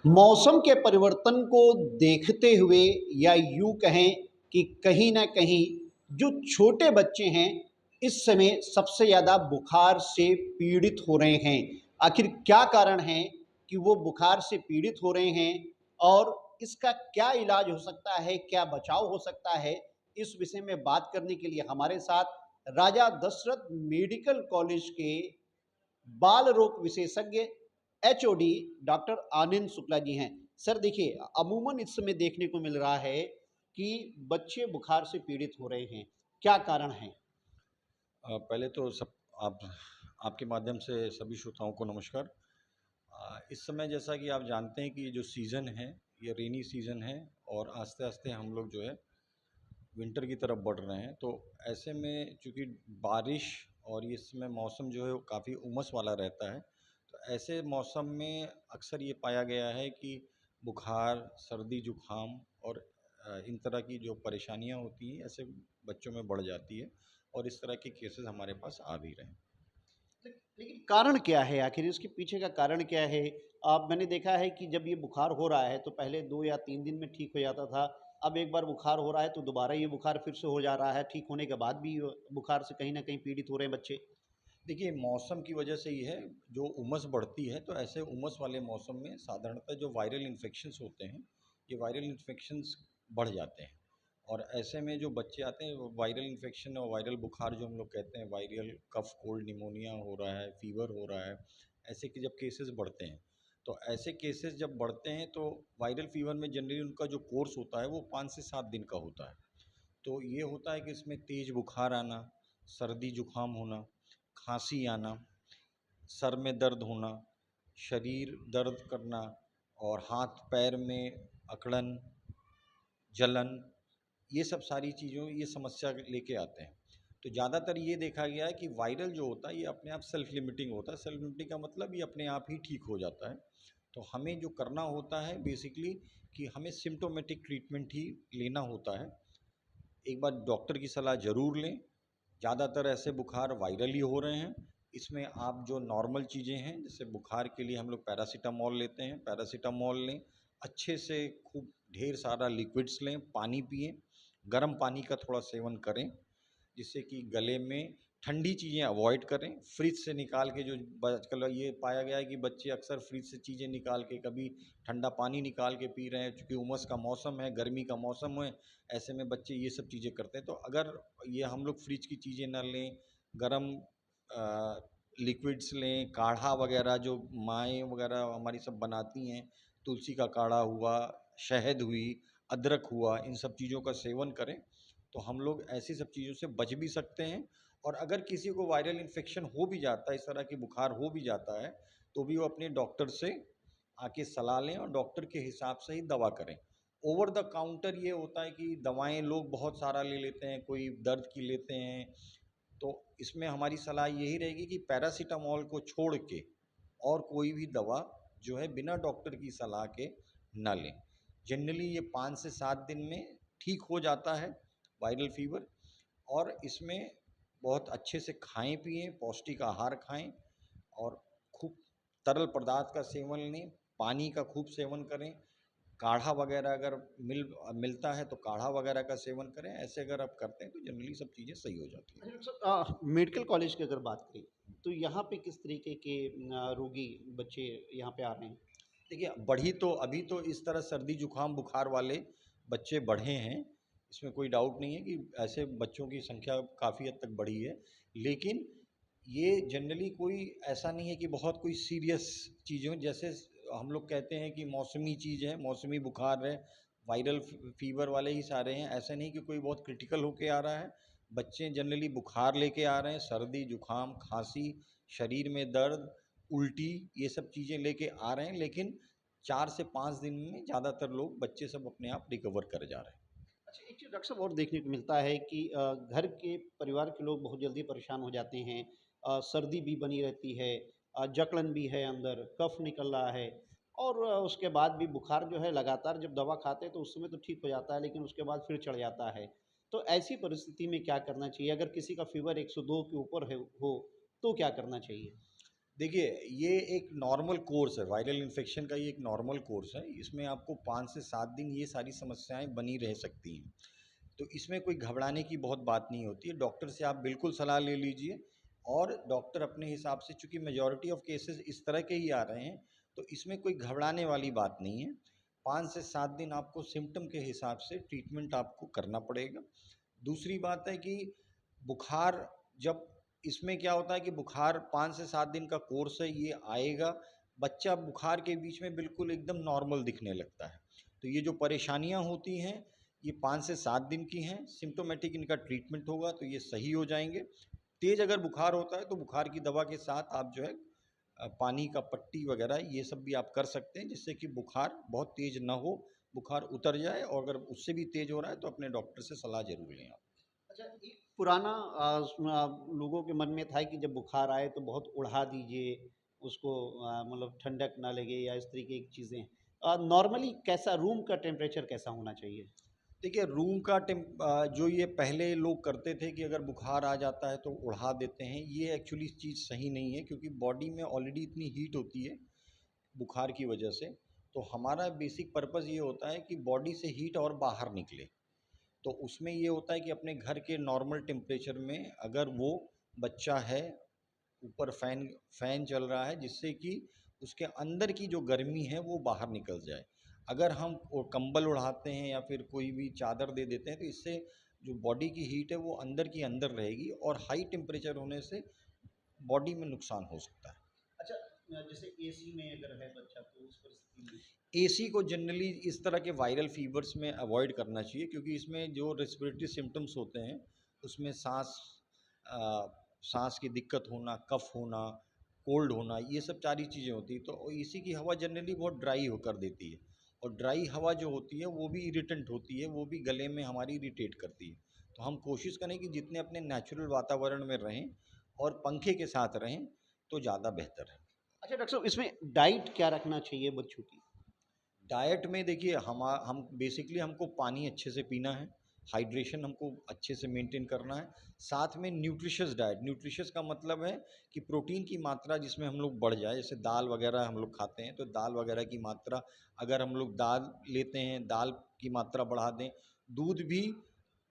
मौसम के परिवर्तन को देखते हुए या यूँ कहें कि कहीं न कहीं जो छोटे बच्चे हैं, इस समय सबसे ज़्यादा बुखार से पीड़ित हो रहे हैं। आखिर क्या कारण है कि वो बुखार से पीड़ित हो रहे हैं और इसका क्या इलाज हो सकता है, क्या बचाव हो सकता है? इस विषय में बात करने के लिए हमारे साथ राजा दशरथ मेडिकल कॉलेज के बाल रोग विशेषज्ञ एचओडी डॉक्टर आनंद शुक्ला जी हैं। सर देखिए, अमूमन इस समय देखने को मिल रहा है कि बच्चे बुखार से पीड़ित हो रहे हैं। क्या कारण है? पहले तो सब आप आपके माध्यम से सभी श्रोताओं को नमस्कार। इस समय जैसा कि आप जानते हैं कि ये जो सीज़न है, ये रेनी सीज़न है और आस्ते-आस्ते हम लोग जो है विंटर की तरफ बढ़ रहे हैं। तो ऐसे में चूँकि बारिश और ये इस समय मौसम जो है वो काफ़ी उमस वाला रहता है, तो ऐसे मौसम में अक्सर ये पाया गया है कि बुखार, सर्दी, जुकाम और इन तरह की जो परेशानियाँ होती हैं, ऐसे बच्चों में बढ़ जाती है और इस तरह के केसेस हमारे पास आ भी रहे हैं। लेकिन कारण क्या है? आखिर इसके पीछे का कारण क्या है? मैंने देखा है कि जब ये बुखार हो रहा है तो पहले 2 या 3 दिन में ठीक हो जाता था। अब एक बार बुखार हो रहा है तो दोबारा ये बुखार फिर से हो जा रहा है। ठीक होने के बाद भी बुखार से कहीं न कहीं पीड़ित हो रहे हैं बच्चे। देखिए, मौसम की वजह से ही है, जो उमस बढ़ती है, तो ऐसे उमस वाले मौसम में साधारणतः जो वायरल इन्फेक्शंस होते हैं, ये वायरल इन्फेक्शंस बढ़ जाते हैं। और ऐसे में जो बच्चे आते हैं, वो वायरल इन्फेक्शन और वायरल बुखार जो हम लोग कहते हैं, वायरल कफ, कोल्ड, निमोनिया हो रहा है, फ़ीवर हो रहा है, ऐसे के जब केसेस बढ़ते हैं, तो ऐसे केसेस जब बढ़ते हैं, तो वायरल फ़ीवर में जनरली उनका जो कोर्स होता है, वो 5 से 7 दिन का होता है। तो ये होता है कि इसमें तेज़ बुखार आना, सर्दी जुकाम होना, खांसी आना, सर में दर्द होना, शरीर दर्द करना और हाथ पैर में अकड़न, जलन, ये सब सारी चीज़ों ये समस्या लेके आते हैं। तो ज़्यादातर ये देखा गया है कि वायरल जो होता है ये अपने आप सेल्फ लिमिटिंग होता है। सेल्फ लिमिटिंग का मतलब ये अपने आप ही ठीक हो जाता है। तो हमें जो करना होता है बेसिकली कि हमें सिम्प्टोमेटिक ट्रीटमेंट ही लेना होता है। एक बार डॉक्टर की सलाह ज़रूर लें। ज़्यादातर ऐसे बुखार वायरल ही हो रहे हैं। इसमें आप जो नॉर्मल चीज़ें हैं, जैसे बुखार के लिए हम लोग पैरासिटामॉल लेते हैं, पैरासिटामॉल लें। अच्छे से खूब ढेर सारा लिक्विड्स लें, पानी पिएँ, गर्म पानी का थोड़ा सेवन करें, जिससे कि गले में ठंडी चीज़ें अवॉइड करें। फ्रिज से निकाल के जो आजकल ये पाया गया है कि बच्चे अक्सर फ्रिज से चीज़ें निकाल के कभी ठंडा पानी निकाल के पी रहे हैं, चूँकि उमस का मौसम है, गर्मी का मौसम है, ऐसे में बच्चे ये सब चीज़ें करते हैं। तो अगर ये हम लोग फ्रिज की चीज़ें ना लें, गरम लिक्विड्स लें, काढ़ा वगैरह जो माएँ वगैरह हमारी सब बनाती हैं, तुलसी का काढ़ा हुआ, शहद हुई, अदरक हुआ, इन सब चीज़ों का सेवन करें, तो हम लोग ऐसी सब चीज़ों से बच भी सकते हैं। और अगर किसी को वायरल इन्फेक्शन हो भी जाता है, इस तरह की बुखार हो भी जाता है, तो भी वो अपने डॉक्टर से आके सलाह लें और डॉक्टर के हिसाब से ही दवा करें। ओवर द काउंटर ये होता है कि दवाएँ लोग बहुत सारा ले लेते हैं, कोई दर्द की लेते हैं, तो इसमें हमारी सलाह यही रहेगी कि पैरासिटामॉल को छोड़ के और कोई भी दवा जो है बिना डॉक्टर की सलाह के ना लें। जनरली ये 5 से 7 दिन में ठीक हो जाता है वायरल फ़ीवर। और इसमें बहुत अच्छे से खाएँ-पिएँ, पौष्टिक आहार खाएँ और खूब तरल पदार्थ का सेवन लें, पानी का खूब सेवन करें। काढ़ा वगैरह अगर मिलता है तो काढ़ा वगैरह का सेवन करें। ऐसे अगर आप करते हैं तो जनरली सब चीज़ें सही हो जाती हैं। अच्छा सर, मेडिकल कॉलेज की अगर बात करें, तो यहाँ पे किस तरीके के रोगी बच्चे यहाँ पे आ रहे हैं? देखिए, बढ़ी तो अभी तो इस तरह सर्दी जुकाम बुखार वाले बच्चे बढ़े हैं, इसमें कोई डाउट नहीं है कि ऐसे बच्चों की संख्या काफ़ी हद तक बढ़ी है। लेकिन ये जनरली कोई ऐसा नहीं है कि बहुत कोई सीरियस चीज़ हो, जैसे हम लोग कहते हैं कि मौसमी चीज़ है, मौसमी बुखार है, वायरल फीवर वाले ही सारे हैं। ऐसा नहीं कि कोई बहुत क्रिटिकल होके आ रहा है। बच्चे जनरली बुखार लेके आ रहे हैं, सर्दी जुकाम खांसी, शरीर में दर्द, उल्टी, ये सब चीज़ें लेके आ रहे हैं। लेकिन 4 से 5 दिन में ज़्यादातर लोग बच्चे सब अपने आप रिकवर कर जा रहे हैं। अच्छा, एक चीज़ डॉक्टर साहब और देखने को मिलता है कि घर के परिवार के लोग बहुत जल्दी परेशान हो जाते हैं। सर्दी भी बनी रहती है, जकड़न भी है अंदर, कफ निकल रहा है और उसके बाद भी बुखार जो है लगातार जब दवा खाते हैं तो उस समय तो ठीक हो जाता है, लेकिन उसके बाद फिर चढ़ जाता है। तो ऐसी परिस्थिति में क्या करना चाहिए? अगर किसी का फ़ीवर 102 के ऊपर है हो, तो क्या करना चाहिए? देखिए, ये एक नॉर्मल कोर्स है, वायरल इन्फेक्शन का ये एक नॉर्मल कोर्स है। इसमें आपको 5 से 7 दिन ये सारी समस्याएँ बनी रह सकती हैं। तो इसमें कोई घबराने की बहुत बात नहीं होती है। डॉक्टर से आप बिल्कुल सलाह ले लीजिए और डॉक्टर अपने हिसाब से, चूँकि मेजॉरिटी ऑफ़ केसेज़ इस तरह के ही आ रहे हैं, तो इसमें कोई घबराने वाली बात नहीं है। 5 से 7 दिन आपको सिम्पटम के हिसाब से ट्रीटमेंट आपको करना पड़ेगा। दूसरी बात है कि बुखार, जब इसमें क्या होता है कि बुखार 5 से 7 दिन का कोर्स है, ये आएगा, बच्चा बुखार के बीच में बिल्कुल एकदम नॉर्मल दिखने लगता है। तो ये जो परेशानियाँ होती हैं, ये 5 से 7 दिन की हैं, सिम्प्टोमेटिक इनका ट्रीटमेंट होगा तो ये सही हो जाएँगे। तेज़ अगर बुखार होता है तो बुखार की दवा के साथ आप जो है पानी का पट्टी वगैरह ये सब भी आप कर सकते हैं, जिससे कि बुखार बहुत तेज़ ना हो, बुखार उतर जाए, और अगर उससे भी तेज़ हो रहा है तो अपने डॉक्टर से सलाह ज़रूर लें आप। अच्छा, एक पुराना लोगों के मन में था कि जब बुखार आए तो बहुत उढ़ा दीजिए उसको, मतलब ठंडक ना लगे या इस तरीके की चीज़ें। नॉर्मली कैसा रूम का टेम्परेचर कैसा होना चाहिए? देखिए, रूम का जो ये पहले लोग करते थे कि अगर बुखार आ जाता है तो उढ़ा देते हैं, ये एक्चुअली चीज़ सही नहीं है, क्योंकि बॉडी में ऑलरेडी इतनी हीट होती है बुखार की वजह से। तो हमारा बेसिक पर्पस ये होता है कि बॉडी से हीट और बाहर निकले। तो उसमें ये होता है कि अपने घर के नॉर्मल टेम्परेचर में अगर वो बच्चा है, ऊपर फ़ैन चल रहा है, जिससे कि उसके अंदर की जो गर्मी है वो बाहर निकल जाए। अगर हम कंबल उड़ाते हैं या फिर कोई भी चादर दे देते हैं तो इससे जो बॉडी की हीट है वो अंदर की अंदर रहेगी, और हाई टेम्परेचर होने से बॉडी में नुकसान हो सकता है। अच्छा, जैसे एसी में अगर है बच्चा तो उस परिस्थिति में? एसी को जनरली इस तरह के वायरल फीवर्स में अवॉइड करना चाहिए, क्योंकि इसमें जो रेस्पिरेटरी सिम्टम्स होते हैं उसमें सांस की दिक्कत होना, कफ होना, कोल्ड होना, ये सब सारी चीज़ें होती हैं। तो एसी की हवा जनरली बहुत ड्राई होकर देती है, और ड्राई हवा जो होती है वो भी इरिटेंट होती है, वो भी गले में हमारी इरिटेट करती है। तो हम कोशिश करें कि जितने अपने नेचुरल वातावरण में रहें और पंखे के साथ रहें तो ज़्यादा बेहतर है। अच्छा डॉक्टर साहब, इसमें डाइट क्या रखना चाहिए बच्चों की? डाइट में देखिए, हम बेसिकली हमको पानी अच्छे से पीना है, हाइड्रेशन हमको अच्छे से मेंटेन करना है, साथ में न्यूट्रिशियस डाइट। न्यूट्रिशियस का मतलब है कि प्रोटीन की मात्रा जिसमें हम लोग बढ़ जाए, जैसे दाल वगैरह हम लोग खाते हैं तो दाल वगैरह की मात्रा, अगर हम लोग दाल लेते हैं दाल की मात्रा बढ़ा दें। दूध भी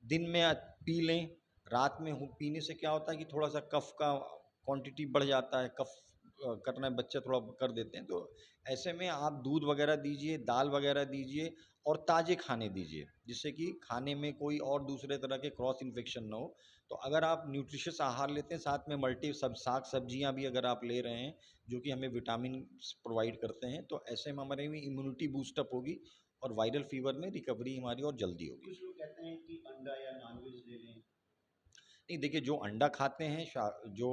दिन में पी लें। रात में पीने से क्या होता है कि थोड़ा सा कफ का क्वांटिटी बढ़ जाता है, कफ करना है, बच्चा थोड़ा कर देते हैं। तो ऐसे में आप दूध वगैरह दीजिए, दाल वगैरह दीजिए, और ताज़े खाने दीजिए, जिससे कि खाने में कोई और दूसरे तरह के क्रॉस इन्फेक्शन ना हो। तो अगर आप न्यूट्रिशियस आहार लेते हैं, साथ में मल्टी सब साग सब्जियां भी अगर आप ले रहे हैं, जो कि हमें विटामिन प्रोवाइड करते हैं, तो ऐसे में हमारे में इम्यूनिटी बूस्टअप होगी, और वायरल फीवर में रिकवरी हमारी और जल्दी होगी। कुछ लोग कहते हैं कि अंडा या नॉनवेज ले लें। नहीं, देखिए, जो अंडा खाते हैं, जो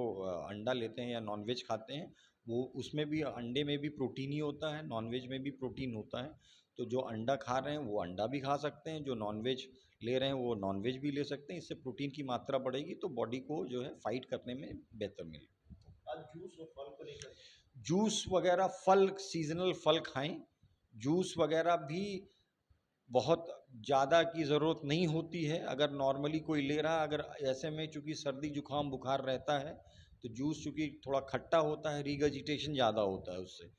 अंडा लेते हैं या नॉनवेज खाते हैं, वो उसमें भी, अंडे में भी प्रोटीन ही होता है, नॉनवेज में भी प्रोटीन होता है। तो जो अंडा खा रहे हैं वो अंडा भी खा सकते हैं, जो नॉनवेज ले रहे हैं वो नॉनवेज भी ले सकते हैं। इससे प्रोटीन की मात्रा बढ़ेगी तो बॉडी को जो है फाइट करने में बेहतर मिलेगी। आज जूस और फल को लेकर? जूस वगैरह, फल, सीजनल फल खाएं। जूस वगैरह भी बहुत ज़्यादा की ज़रूरत नहीं होती है, अगर नॉर्मली कोई ले रहा है। अगर ऐसे में चूँकि सर्दी जुकाम बुखार रहता है तो जूस चूँकि थोड़ा खट्टा होता है, रीगजिटेशन ज़्यादा होता है उससे,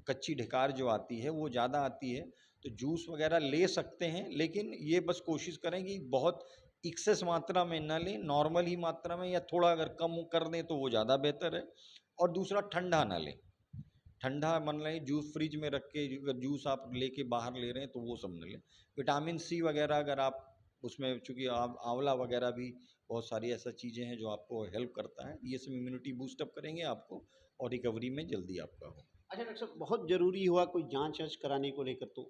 कच्ची ढकार जो आती है वो ज़्यादा आती है। तो जूस वगैरह ले सकते हैं, लेकिन ये बस कोशिश करें कि बहुत एक्सेस मात्रा में ना लें, नॉर्मल ही मात्रा में, या थोड़ा अगर कम कर दें तो वो ज़्यादा बेहतर है। और दूसरा, ठंडा ना लें। ठंडा मान लें, जूस फ्रिज में रख के अगर जूस आप लेके बाहर ले रहे हैं तो वो सब न लें। विटामिन सी वगैरह अगर आप उसमें, चूँकि आंवला वगैरह भी बहुत सारी ऐसा चीज़ें हैं जो आपको हेल्प करता है, ये सब इम्यूनिटी बूस्टअप करेंगे आपको, और रिकवरी में जल्दी आपका हो। अच्छा डॉक्टर साहब, बहुत ज़रूरी हुआ कोई जाँच वाँच कराने को लेकर तो?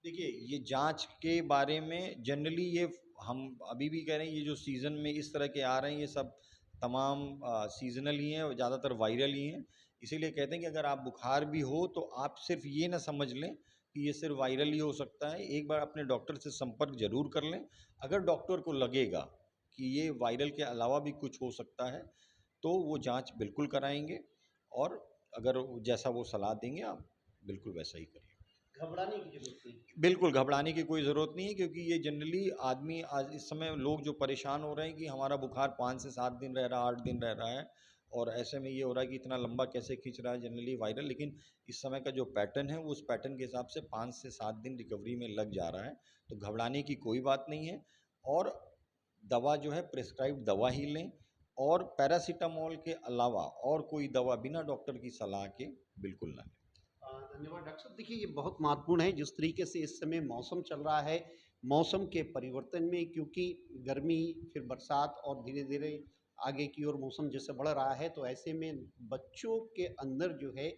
देखिए, ये जांच के बारे में जनरली ये हम अभी भी कह रहे हैं, ये जो सीज़न में इस तरह के आ रहे हैं ये सब तमाम सीज़नल ही हैं और ज़्यादातर वायरल ही हैं। इसीलिए कहते हैं कि अगर आप बुखार भी हो तो आप सिर्फ ये ना समझ लें कि ये सिर्फ वायरल ही हो सकता है। एक बार अपने डॉक्टर से संपर्क ज़रूर कर लें। अगर डॉक्टर को लगेगा कि ये वायरल के अलावा भी कुछ हो सकता है तो वो जांच बिल्कुल कराएंगे, और अगर जैसा वो सलाह देंगे आप बिल्कुल वैसा ही करिए। घबराने की ज़रूरत नहीं। बिल्कुल, घबराने की कोई ज़रूरत नहीं है, क्योंकि ये जनरली आदमी, आज इस समय लोग जो परेशान हो रहे हैं कि हमारा बुखार 5 से 7 दिन रह रहा है, 8 दिन रह रहा है, और ऐसे में ये हो रहा है कि इतना लंबा कैसे खींच रहा है जनरली वायरल, लेकिन इस समय का जो पैटर्न है वो उस पैटर्न के हिसाब से 5 से 7 दिन रिकवरी में लग जा रहा है। तो घबराने की कोई बात नहीं है, और दवा जो है प्रिस्क्राइब्ड दवा ही लें, और पैरासीटामोल के अलावा और कोई दवा बिना डॉक्टर की सलाह के बिल्कुल ना लें। धन्यवाद डॉक्टर साहब। देखिए, ये बहुत महत्वपूर्ण है जिस तरीके से इस समय मौसम चल रहा है, मौसम के परिवर्तन में, क्योंकि गर्मी फिर बरसात और धीरे धीरे आगे की ओर मौसम जैसे बढ़ रहा है, तो ऐसे में बच्चों के अंदर जो है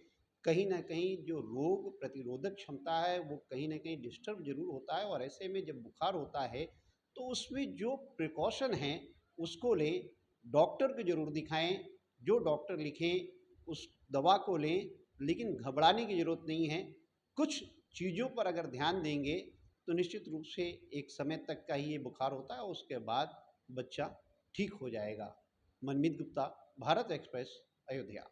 कहीं ना कहीं जो रोग प्रतिरोधक क्षमता है वो कहीं ना कहीं डिस्टर्ब जरूर होता है। और ऐसे में जब बुखार होता है तो उसमें जो प्रिकॉशन है उसको लें, डॉक्टर को जरूर दिखाएं, जो डॉक्टर लिखें उस दवा को लें, लेकिन घबराने की ज़रूरत नहीं है। कुछ चीज़ों पर अगर ध्यान देंगे तो निश्चित रूप से एक समय तक का ही ये बुखार होता है, उसके बाद बच्चा ठीक हो जाएगा। मनमीत गुप्ता, भारत एक्सप्रेस, अयोध्या।